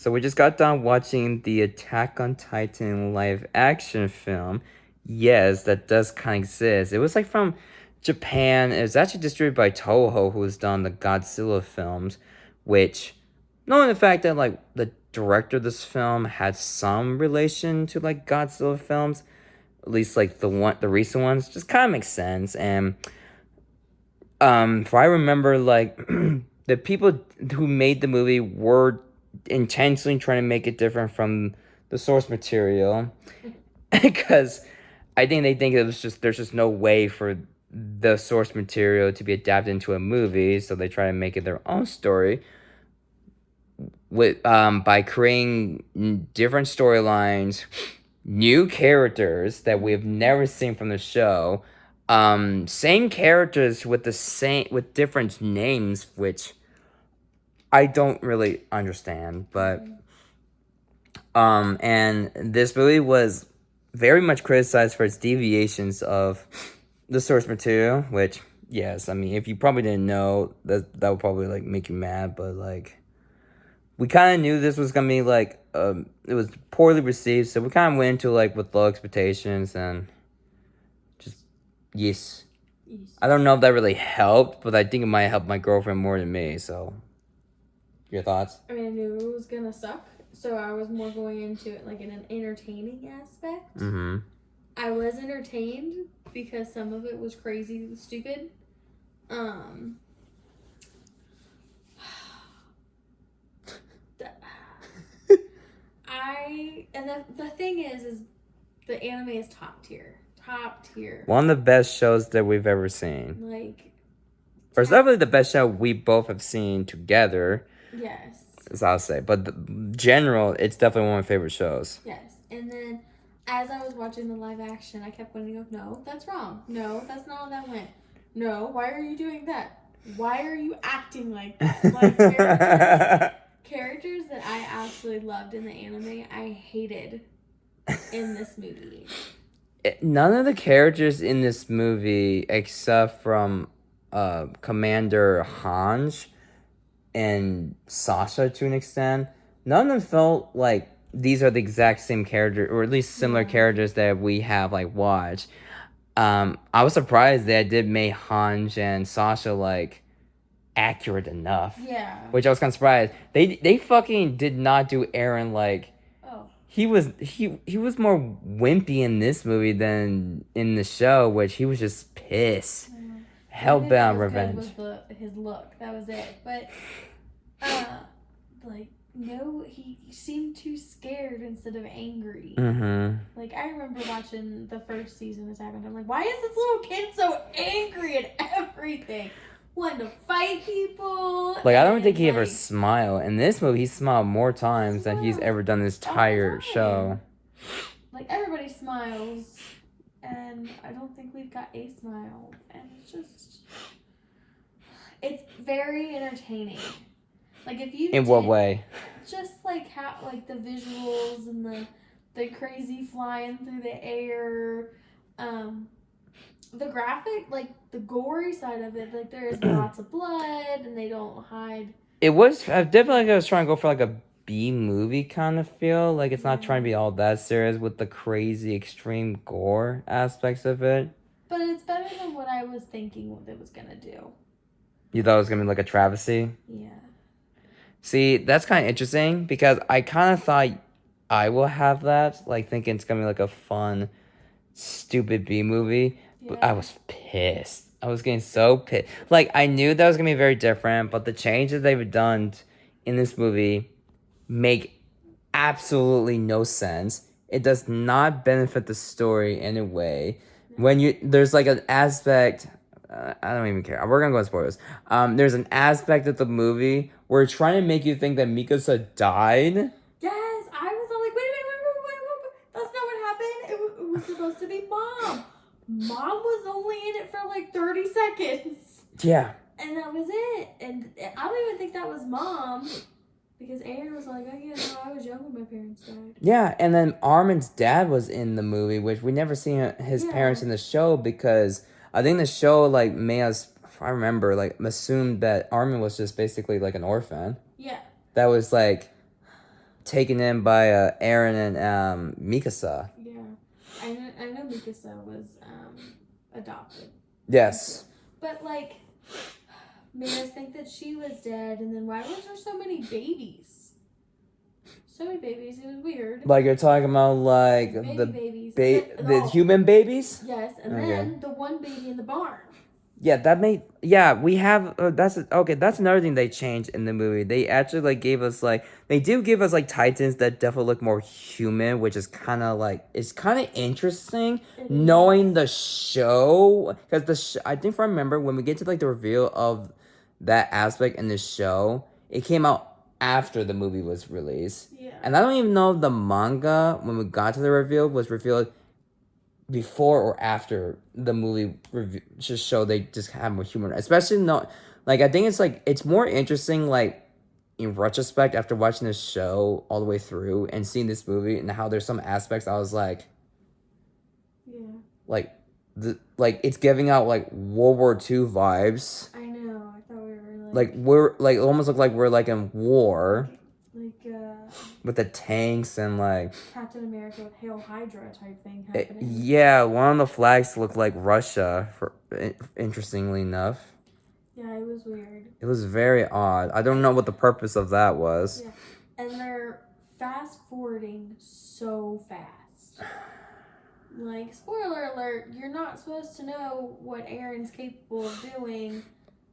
So we just got done watching the Attack on Titan live action film. Yes, that does kind of exist. It was like from Japan. It was actually distributed by Toho, who's done the Godzilla films, which, knowing the fact that like the director of this film had some relation to like Godzilla films, at least like the recent ones, just kind of makes sense. And if I remember, like the people who made the movie were intentionally trying to make it different from the source material, because I think they think it was just there's just no way for the source material to be adapted into a movie, so they try to make it their own story with by creating different storylines, new characters that we've never seen from the show, same characters with with different names, which I don't really understand, but and this movie was very much criticized for its deviations of the source material, which yes, I mean if you probably didn't know that would probably like make you mad, but like we kind of knew this was gonna be like it was poorly received, so we kind of went into like with low expectations and just yes. I don't know if that really helped, but I think it might help my girlfriend more than me. So, your thoughts? I mean, I knew it was gonna suck, so I was more going into it like in an entertaining aspect. Mm-hmm. I was entertained because some of it was crazy and stupid. The thing is the anime is top tier. Top tier. One of the best shows that we've ever seen. Like, or it's definitely the best show we both have seen together. Yes. As I'll say. But general, it's definitely one of my favorite shows. Yes. And then as I was watching the live action, I kept wondering, no, that's wrong. No, that's not how that went. No, why are you doing that? Why are you acting like that? Like characters that I absolutely loved in the anime, I hated in this movie. None of the characters in this movie, except from Commander Hanj and Sasha to an extent, none of them felt like these are the exact same character, or at least similar characters that we have like watched. I was surprised that I did make Hanj and Sasha like accurate enough. Yeah. Which I was kind of surprised. They fucking did not do Eren like. Oh. He was more wimpy in this movie than in the show, which he was just pissed. Hellbound revenge. Was his look. That was it. But like no, he seemed too scared instead of angry. Mm-hmm. Like I remember watching the first season of Attack on Titan. Like, why is this little kid so angry at everything? Wanting to fight people. Like I don't think he ever smiled. In this movie, he smiled more times than he's ever done this entire show. Like everybody smiles, and I don't think we've got a smile, and it's very entertaining. Like if you in what way? Just like how like the visuals and the crazy flying through the air, the graphic, like the gory side of it, like there's lots of blood and they don't hide. It was definitely I was trying to go for like a B movie kind of feel. Like it's not trying to be all that serious with the crazy extreme gore aspects of it. But it's better than what I was thinking what it was gonna do. You thought it was gonna be like a travesty? Yeah. See, that's kind of interesting because I kind of thought I will have that, like thinking it's gonna be like a fun, stupid B movie. But I was pissed. I was getting so pissed. Like, I knew that was going to be very different, but the changes they've done in this movie make absolutely no sense. It does not benefit the story in a way. When there's like an aspect, I don't even care. We're going to go into spoilers. There's an aspect of the movie where it's trying to make you think that Mikasa died. Yes, I was all like, wait. That's not what happened. It was supposed to be Mom. Mom was only in it for like 30 seconds. Yeah. And that was it. And I don't even think that was Mom. Because Eren was like, oh yeah, no, I was young when my parents died. Yeah, and then Armin's dad was in the movie, which we never seen his parents in the show because I think the show like made us, if I remember, like assumed that Armin was just basically like an orphan. Yeah. That was like taken in by Aaron and Mikasa. Yeah, I know Mikasa was adopted. Yes. But like, made us think that she was dead, and then why was there so many babies? So many babies. It was weird. Like you're talking about like Babies. the human babies? Yes, and Okay. then the one baby in the barn. Yeah, we have that's okay, that's another thing they changed in the movie. They actually like gave us like they do give us like titans that definitely look more human, which is kind of like it's kind of interesting knowing the show because I think if I remember when we get to like the reveal of that aspect in the show, it came out after the movie was released. Yeah. And I don't even know if the manga when we got to the reveal was revealed before or after the movie just show they just have more humor, especially not like I think it's like it's more interesting like in retrospect after watching this show all the way through and seeing this movie and how there's some aspects I was like like like it's giving out like World War II vibes. I know. I thought we were like we're like almost look like we're like in war. With the tanks and like Captain America with Hail Hydra type thing happening. Yeah, one of the flags looked like Russia. Interestingly enough. Yeah, it was weird. It was very odd. I don't know what the purpose of that was. Yeah, and they're fast forwarding so fast. Like, spoiler alert, you're not supposed to know what Aaron's capable of doing.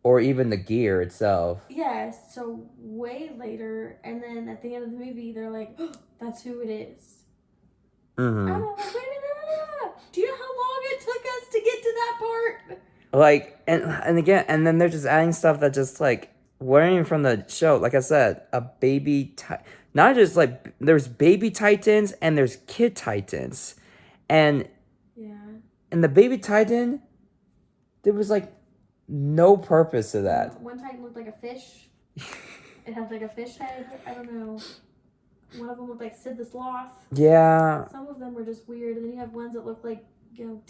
Or even the gear itself. Yes, so way later, and then at the end of the movie, they're like, oh, that's who it is. Mm-hmm. I'm like, wait a minute, do you know how long it took us to get to that part? Like, and again, and then they're just adding stuff that just, like, weren't even from the show. Like I said, a baby, not just, like, there's baby titans and there's kid titans. And, and the baby titan, there was, like, no purpose to that. One titan looked like a fish. It had like a fish head. I don't know. One of them looked like Sid the Sloth. Yeah. Some of them were just weird, and then you have ones that look like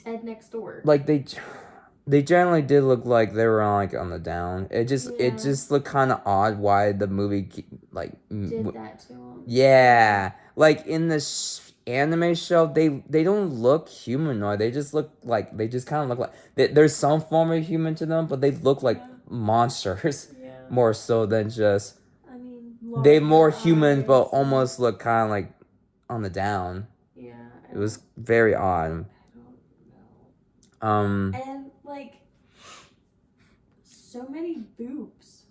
Ted next door. Like they generally did look like they were like on the down. It just looked kind of odd why the movie like did that to them. Yeah, like in this anime show, they don't look humanoid. They just look like they just kind of look like there's some form of human to them, but they look like monsters more so than just. I mean, they more human, but almost look kind of like on the down. Yeah, it was very odd. I don't know. And like so many boobs.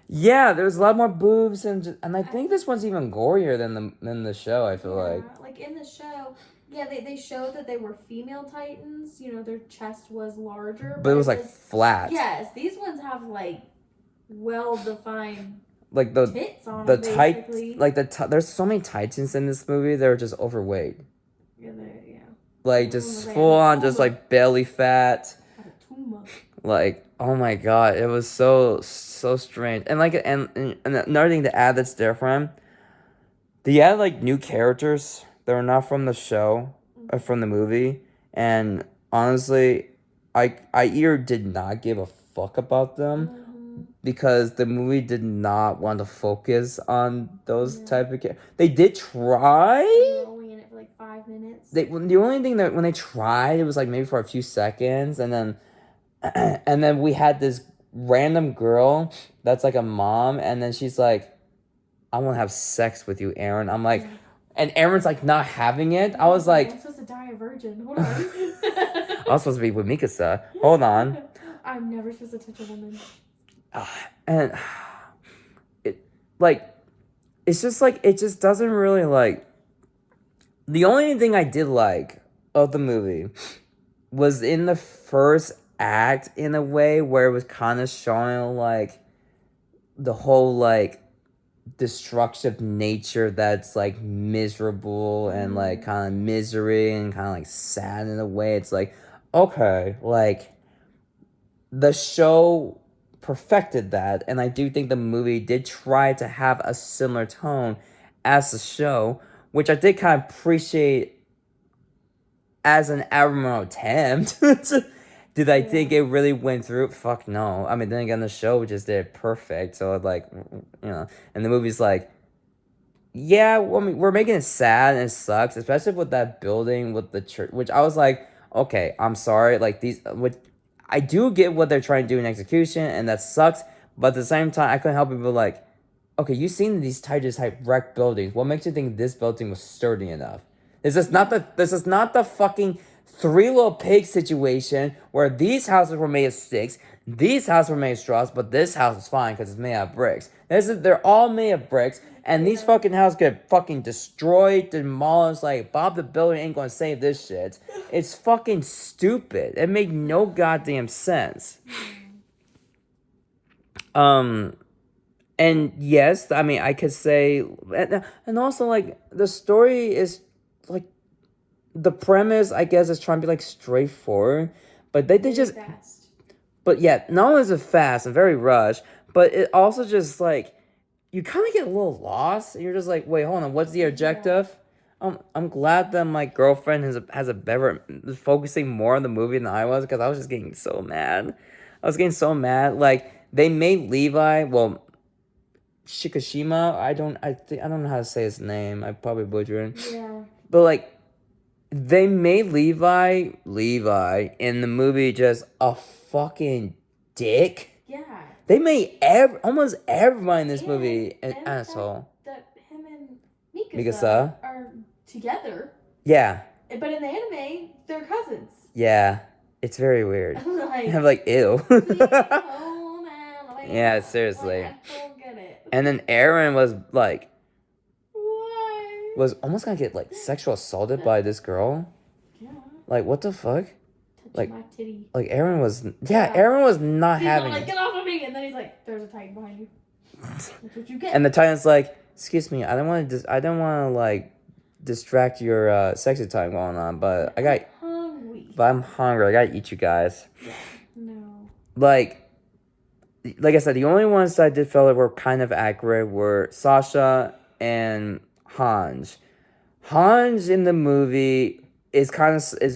Yeah, there's a lot more boobs and I think this one's even gorier than the show. I feel like in the show, they showed that they were female titans. You know, their chest was larger, but it was like flat. Yes, these ones have like well defined like the tits on the them, tight like there's so many titans in this movie. They're just overweight. Yeah. Like just full on, just like belly fat. Like, oh my god, it was so strange. And like and another thing to add that's different, they add like new characters that are not from the show or from the movie. And honestly, I either did not give a fuck about them because the movie did not want to focus on those type of characters. They did try. Only in it for like 5 minutes. The only thing that when they tried, it was like maybe for a few seconds, and then we had this random girl that's like a mom, and then she's like, I want to have sex with you, Aaron. I'm like, and Aaron's like not having it. I was like, I'm supposed to die a virgin. Hold on. I was supposed to be with Mikasa. Hold on. I'm never supposed to touch a woman. And it's just like, it just doesn't really like. The only thing I did like of the movie was in the first act in a way where it was kind of showing like the whole like destructive nature that's like miserable and like kind of misery and kind of like sad in a way. It's like, okay, like the show perfected that, and I do think the movie did try to have a similar tone as the show, which I did kind of appreciate as an admirable attempt. Did I think Yeah. it really went through? Fuck no. I mean, then again, the show just did it perfect. So like, and the movie's like, yeah, well, I mean, we're making it sad and it sucks, especially with that building with the church. Which I was like, okay, I'm sorry. Like these, what I do get what they're trying to do in execution, and that sucks. But at the same time, I couldn't help but be like, okay, you've seen these Titus type wrecked buildings. What makes you think this building was sturdy enough? This is not the fucking Three Little Pigs situation where these houses were made of sticks, these houses were made of straws, but this house is fine because it's made out of bricks. They're all made of bricks, and these fucking houses get fucking destroyed, demolished. Like Bob the Builder ain't gonna save this shit. It's fucking stupid. It made no goddamn sense. Um, and yes, I mean, I could say, and also like the story is like the premise, I guess, is trying to be like straightforward, but they Very just, fast. but yeah, not only is it fast and very rushed, but it also just like you kind of get a little lost. And you're just like, wait, hold on, what's the objective? I'm glad that my girlfriend has a better focusing more on the movie than I was because I was just getting so mad. I was getting so mad. Like they made Levi, well, Shikishima. I don't know how to say his name. I probably butchered it. Yeah. But like they made Levi in the movie just a fucking dick. Yeah. They made almost everybody in this movie an and asshole. That him and Mikasa, Mikasa? are together, Yeah, but in the anime, they're cousins. yeah. It's very weird. Like, I'm like, ew. oh man, like, Yeah, seriously. Like, I don't get it. And then Aaron was like, Why? was almost gonna get like sexual assaulted by this girl. Yeah. Like, what the fuck? Touch Like- my titty. Like Aaron was, Yeah. Aaron was not He's having like, it. get off of me, and then he's like, there's a titan behind you. That's what you get. And the Titan's like, excuse me, I don't want to like distract your sexy time going on, but I'm hungry. I gotta eat you guys. Yeah. No. Like I said, the only ones that I did feel like were kind of accurate were Sasha and Hanj. Hanj in the movie is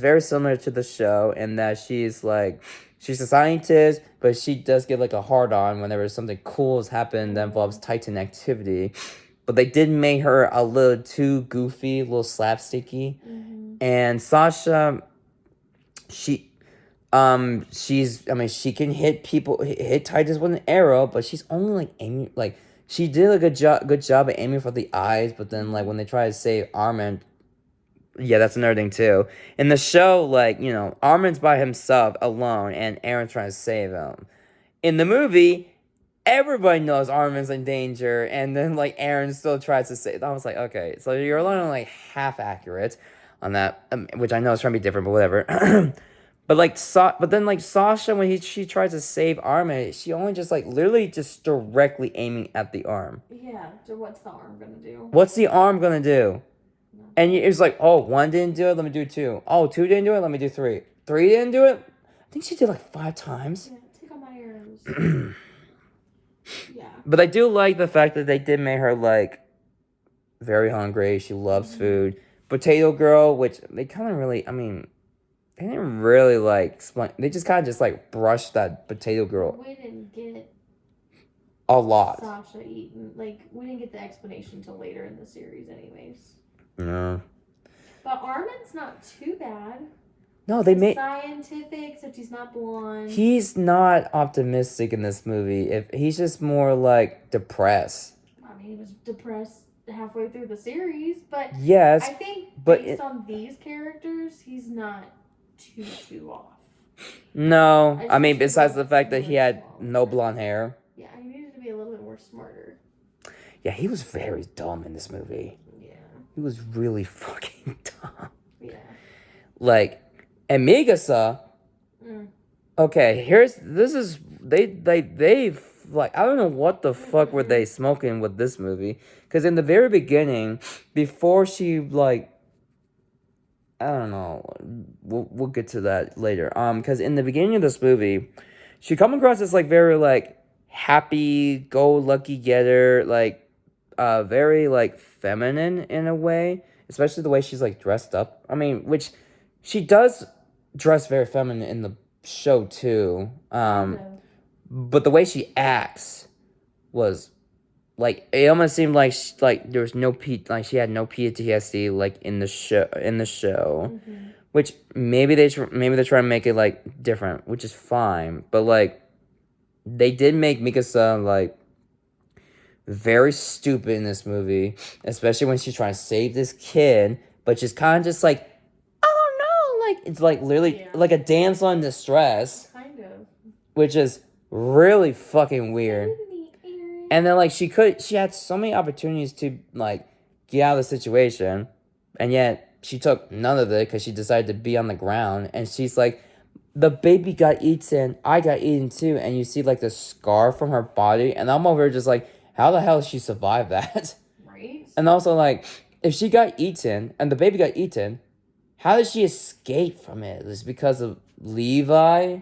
very similar to the show in that she's a scientist, but she does get like a hard on whenever something cool has happened that involves Titan activity. But they did make her a little too goofy, a little slapsticky. Mm-hmm. And Sasha, she she can hit Titans with an arrow, but she's only like aiming, like she did a good job at aiming for the eyes, but then like when they try to save Armin, yeah, that's another thing too. In the show, like, Armin's by himself alone and Aaron's trying to save him. In the movie, everybody knows Armin's in danger, and then like Aaron still tries to save. I was like, okay, so you're only like half accurate on that, which I know is trying to be different, but whatever. But then Sasha, when she tries to save Armin, she only just like literally just directly aiming at the arm. Yeah. So what's the arm gonna do? What's the arm gonna do? And it was like, oh, one didn't do it, let me do two. Oh, two didn't do it, let me do three. Three didn't do it? I think she did like 5 times. Yeah. Take all my arrows. Yeah. But I do like the fact that they did make her like very hungry. She loves food. Potato Girl, which they kind of really, I mean, they didn't really like explain. They just kind of just like brushed that Potato Girl We didn't get a lot. Sasha eaten. Like, we didn't get the explanation until later in the series, anyways. No. But Armin's not too bad. No, they He's made. scientific, except he's not blonde. He's not optimistic in this movie. If he's just more like depressed. I mean, he was depressed halfway through the series, but Yes, I think but based on these characters, he's not too off. no. I I mean, just besides think the fact that it's he had more no blonde hair. Yeah, he needed to be a little bit more smarter. Yeah, he was very dumb in this movie. Yeah. He was really fucking dumb. Yeah. Like, and Mikasa. Mm. Okay, they like, I don't know what the fuck were they smoking with this movie, because in the very beginning, before she like, I don't know, we'll get to that later. Because in the beginning of this movie, she come across as like very like happy go lucky getter, like very like feminine in a way, especially the way she's like dressed up. I mean, which she does dress very feminine in the show too. Kind of. But the way she acts was like it almost seemed like like there was like she had no PTSD like in the show, Mm-hmm. which maybe they're trying to make it like different, which is fine. But like they did make Mikasa like very stupid in this movie, especially when she's trying to save this kid, but she's kind of just like, oh no, like it's like literally Yeah. like a damsel in distress, Kind of. which is really fucking weird. Save me, Eren. And then like she had so many opportunities to like get out of the situation, and yet she took none of it because she decided to be on the ground. And she's like, the baby got eaten, I got eaten too, and you see like the scar from her body, and I'm over here just like, how the hell did she survive that? Right? And also like, if she got eaten and the baby got eaten, how did she escape from it? Is it because of Levi?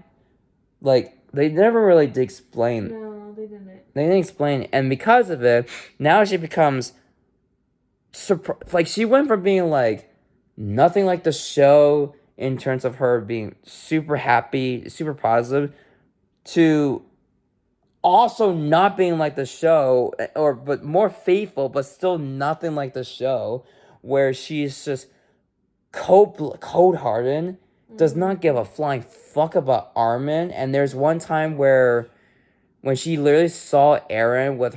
Like they never really did explain. No, they didn't. They didn't explain, and because of it, now she becomes like she went from being like nothing like the show in terms of her being super happy, super positive, to also not being like the show, or but more faithful, but still nothing like the show, where she's just cold hearted, does not give a flying fuck about Armin. And there's one time where when she literally saw Eren with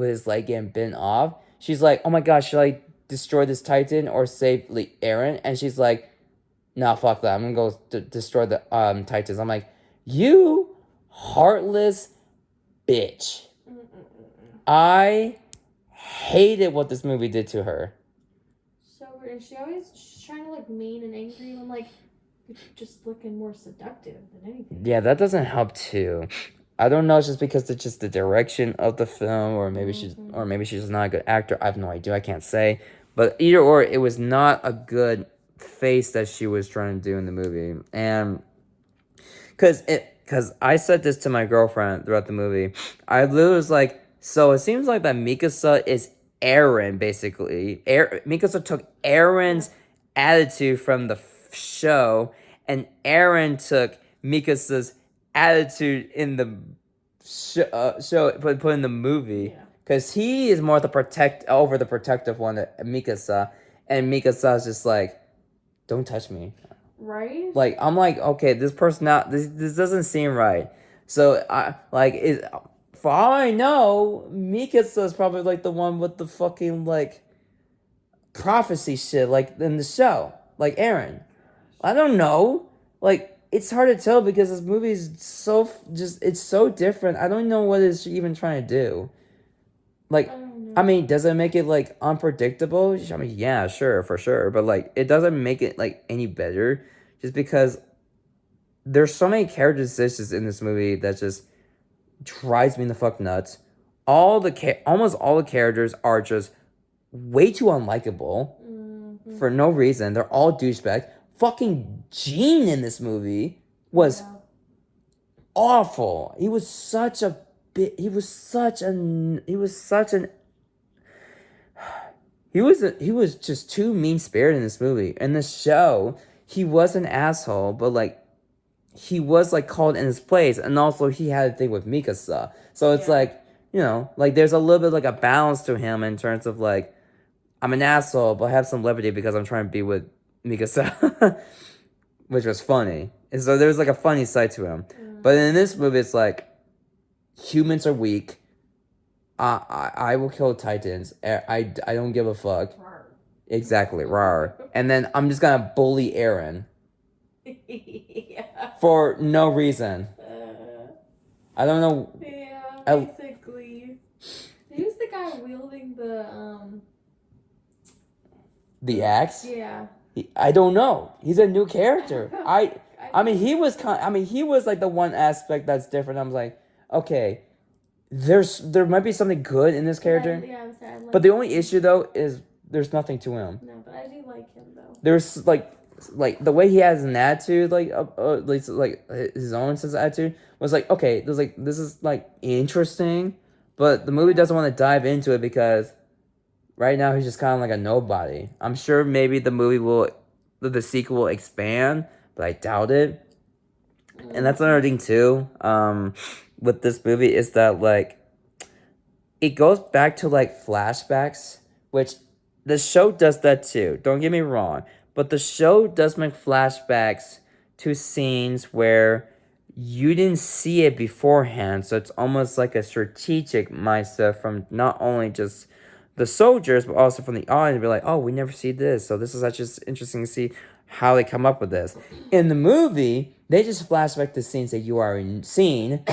his leg getting bent off, she's like, "Oh my gosh, should I destroy this Titan or save Eren?" And she's like, "Nah, fuck that. I'm gonna go destroy the Titans." I'm like, "You heartless bitch." I hated what this movie did to her. So weird. And she's trying to look mean and angry. And I'm like, you're just looking more seductive than anything. Yeah, that doesn't help too. I don't know, it's just because it's just the direction of the film, or maybe she's just not a good actor. I have no idea. I can't say. But either or, it was not a good face that she was trying to do in the movie. And because I said this to my girlfriend throughout the movie, I literally was like, so it seems like that Mikasa is Eren, basically. Mikasa took Eren's attitude from the show, and Eren took Mikasa's attitude in the show, put in the movie. Yeah. Because he is more the protective one, Mikasa, and Mikasa's just like, don't touch me. Right? Like I'm like, okay, this this doesn't seem right. So I like is for all I know, Mikasa is probably like the one with the fucking like prophecy shit like in the show, like Eren. I don't know. Like it's hard to tell because this movie is so it's so different. I don't know what it's even trying to do. Like I mean, does it make it like unpredictable? I mean, yeah, sure, for sure, but like it doesn't make it like any better just because there's so many character decisions in this movie that just drives me the fuck nuts. Almost all the characters are just way too unlikable for no reason. They're all douchebags. Fucking Gene in this movie was awful. He was such a bit. He was such an. He was such an. He was just too mean spirited in this movie. In the show, he was an asshole, but like he was like called in his place, and also he had a thing with Mikasa. So it's like, you know, like there's a little bit like a balance to him in terms of like I'm an asshole, but I have some levity because I'm trying to be with Mikasa, which was funny. And so there's like a funny side to him. But in this movie, it's like humans are weak. I will kill Titans. I don't give a fuck. Rawr. Exactly, rawr. And then I'm just gonna bully Eren Yeah. for no reason. I don't know. Yeah, basically. Who's the guy wielding the axe? Yeah. I don't know. He's a new character. I mean, he was he was like the one aspect that's different. I was like, okay, there might be something good in this character. Yeah, I'm sad. Like, But the only issue though is there's nothing to him. No, but I do like him though. There's like the way he has an attitude, like at least like his own sense of attitude was like, okay, this is like interesting, but the movie doesn't want to dive into it because right now he's just kind of like a nobody. I'm sure maybe the sequel will expand, but I doubt it. And that's another thing too. With this movie is that like it goes back to like flashbacks, which the show does that too. Don't get me wrong, but the show does make flashbacks to scenes where you didn't see it beforehand. So it's almost like a strategic mindset from not only just the soldiers, but also from the audience. Be like, oh, we never see this, so this is actually just interesting to see how they come up with this. In the movie, they just flashback to scenes that you already seen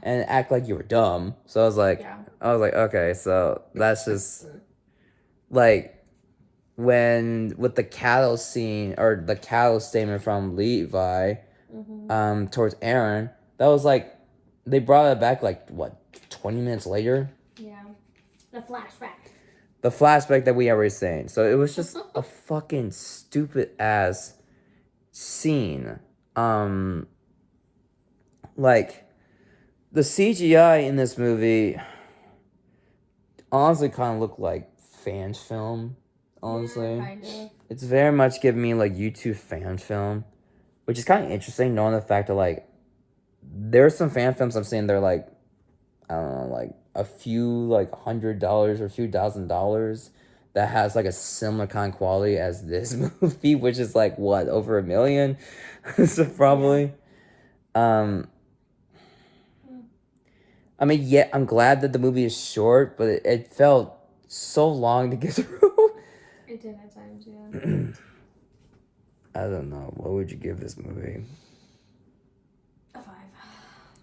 and act like you were dumb. So Yeah. I was like, okay, so that's just like when with the cattle scene or the cattle statement from Levi, towards Aaron, that was like they brought it back like what 20 minutes later. Yeah. The flashback. The flashback that we already seen. So it was just a fucking stupid ass scene. Like the CGI in this movie honestly kind of looked like fan film. Honestly, Yeah, kind of. it's very much giving me like YouTube fan film, which is kind of interesting knowing the fact that like there's some fan films I'm seeing they're like I don't know like a few like $100 or a few $1,000 that has like a similar kind of quality as this movie, which is like what over $1 million, so probably. I mean, yeah, I'm glad that the movie is short, but it felt so long to get through. It did at times, yeah. I don't know. What would you give this movie? A 5.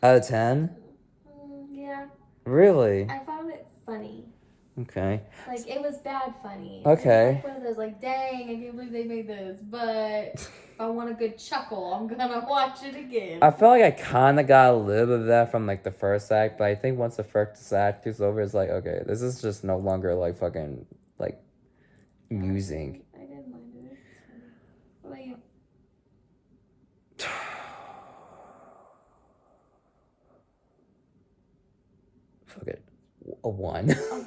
Out of 10? Yeah. Really? I found it funny. Okay. Like, it was bad funny. Okay. It was like one of those, like, dang, I can't believe they made this. But if I want a good chuckle, I'm gonna watch it again. I felt like I kind of got a little bit of that from, like, the first act, but I think once the first act is over, it's like, okay, this is just no longer, like, fucking, like, amusing. I didn't mind it. What about you? Fuck it. A 1. What?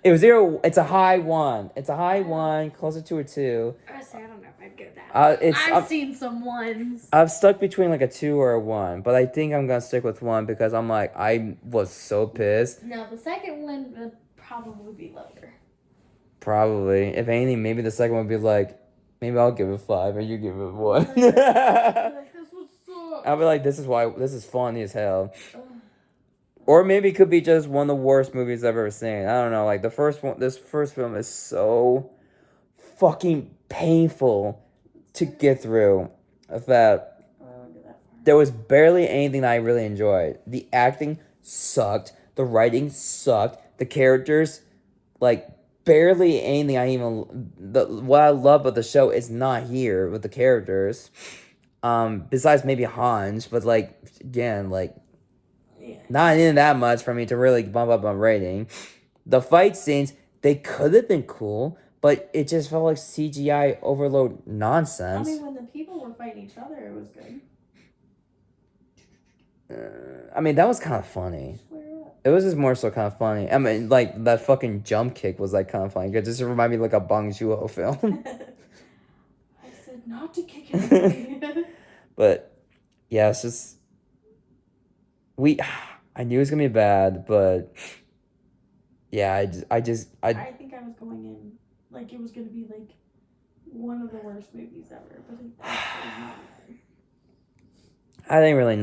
It was 0. It's a high 1. It's a high 1, closer to a 2. Honestly, I don't know if I'd go that. I've seen some ones. I'm stuck between like a 2 or a 1, but I think I'm gonna stick with 1 because I'm like I was so pissed. No, the second one would probably be lower. Probably, if anything, maybe the second one would be like, maybe I'll give it 5 and you give it 1. Like, this would suck. I'll be like, this is funny as hell. Or maybe it could be just one of the worst movies I've ever seen. I don't know. Like the first one, this first film is so fucking painful to get through that there was barely anything that I really enjoyed. The acting sucked. The writing sucked. The characters, like barely anything I even what I love about the show is not here with the characters. Besides maybe Hans, but like again, like not in that much for me to really bump up my rating. The fight scenes, they could have been cool, but it just felt like CGI overload nonsense. I mean, when the people were fighting each other, it was good. I mean, that was kind of funny. It was just more so kind of funny. I mean, like, that fucking jump kick was, like, kind of funny. It just reminded me of, like, a Bong Joon-ho film. I said not to kick it. But, yeah, it's just... I knew it was gonna be bad, but... Yeah, I think I was going in, like, it was gonna be, like, one of the worst movies ever, but it was not. I don't really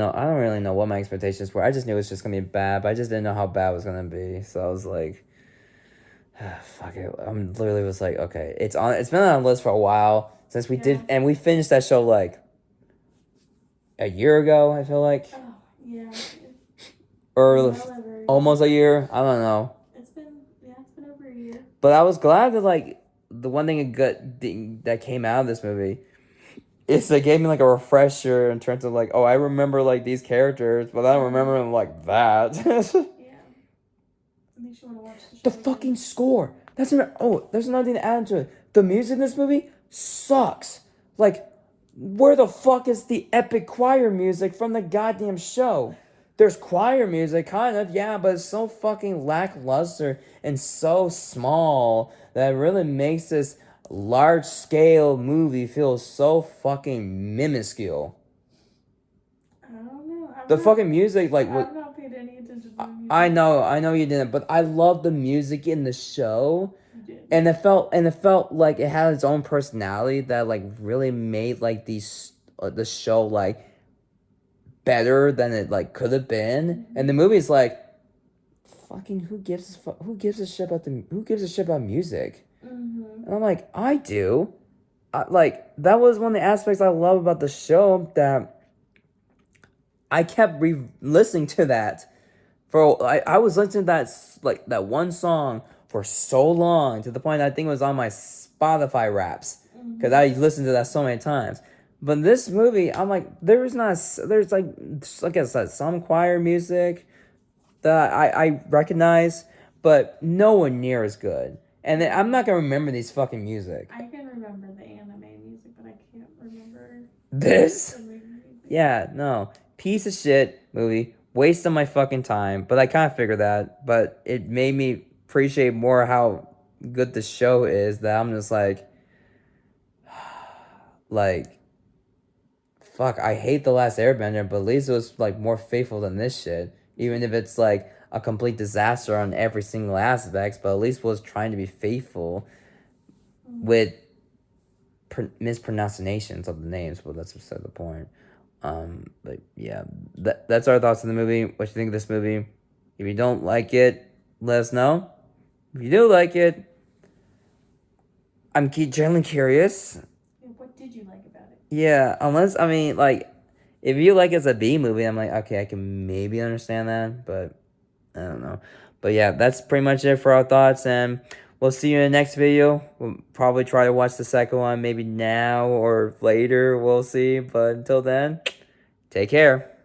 know what my expectations were. I just knew it was just gonna be bad, but I just didn't know how bad it was gonna be. So I was like, fuck it. I'm literally was like, okay, it's been on the list for a while since we did, and we finished that show like a year ago. I feel like, yeah, or almost a year. I don't know. It's been over a year. But I was glad that like the one thing that came out of this movie. It's they gave me like a refresher in terms of like, oh, I remember like these characters, but I don't remember them like that. Yeah. It makes you want to watch the show. The fucking score. There's another thing to add to it. The music in this movie sucks. Like, where the fuck is the epic choir music from the goddamn show? There's choir music, kind of, yeah, but it's so fucking lackluster and so small that it really makes this large scale movie feels so fucking minuscule. The fucking music, like, I've not paid any attention to the music. I know you didn't, but I love the music in the show. You did. And it felt like it had its own personality that like really made like the show like better than it like could have been. And the movie's like, fucking who gives a shit about music? Mm-hmm. And I'm like, I do. Like that was one of the aspects I love about the show, that I kept listening to that for I was listening to that one song for so long, to the point I think it was on my Spotify Wraps, because I listened to that so many times. But this movie, I'm like, there's like I said, some choir music that I recognize, but no one near as good. And I'm not gonna remember these fucking music. I can remember the anime music, but I can't remember This? the movie music. Yeah, no. Piece of shit movie. Waste of my fucking time. But I kind of figured that. But it made me appreciate more how good the show is, that I'm just like, fuck, I hate The Last Airbender, but at least it was like more faithful than this shit. Even if it's like a complete disaster on every single aspect, but at least was trying to be faithful with mispronunciations of the names, but that's beside the point. But yeah, that's our thoughts on the movie. What you think of this movie? If you don't like it, let us know. If you do like it, I'm generally curious. What did you like about it? Yeah, unless, I mean, like, if you like it as a B movie, I'm like, okay, I can maybe understand that, but I don't know. But yeah, that's pretty much it for our thoughts, and we'll see you in the next video. We'll probably try to watch the second one, maybe now or later, we'll see. But until then, take care.